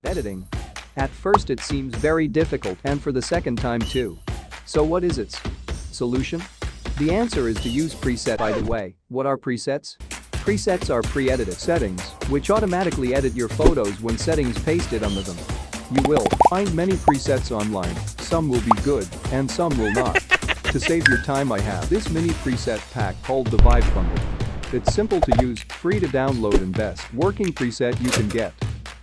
Editing. At first it seems very difficult and for the second time too. So what is its solution? The answer is to use preset. By the way, what are presets? Presets are pre-edited settings which automatically edit your photos when settings pasted under them. You will find many presets online, some will be good and some will not. To save your time I have this mini preset pack called the Vibe Bundle. It's simple to use, free to download and best working preset you can get.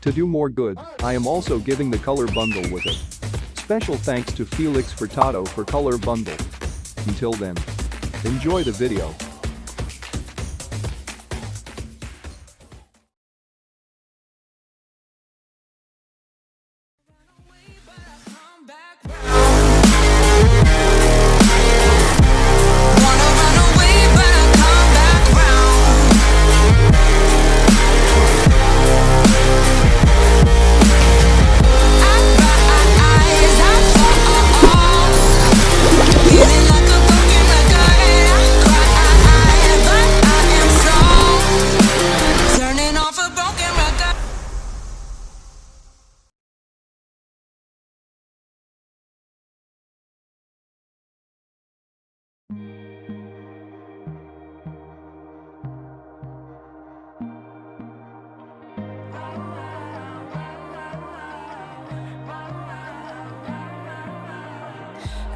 To do more good, I am also giving the color bundle with it. Special thanks to Felix Furtado for color bundle. Until then, enjoy the video.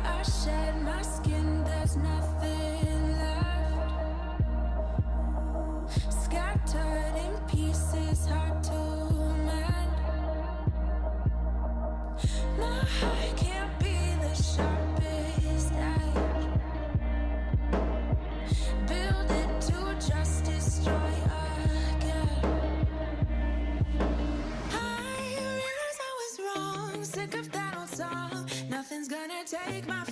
I shed my skin, there's nothing left. Scattered in pieces, hard to mend. My heart can't be the sharpest edge. Build it to just destroy again. I realize I was wrong, sick of that old song. Nothing's gonna take my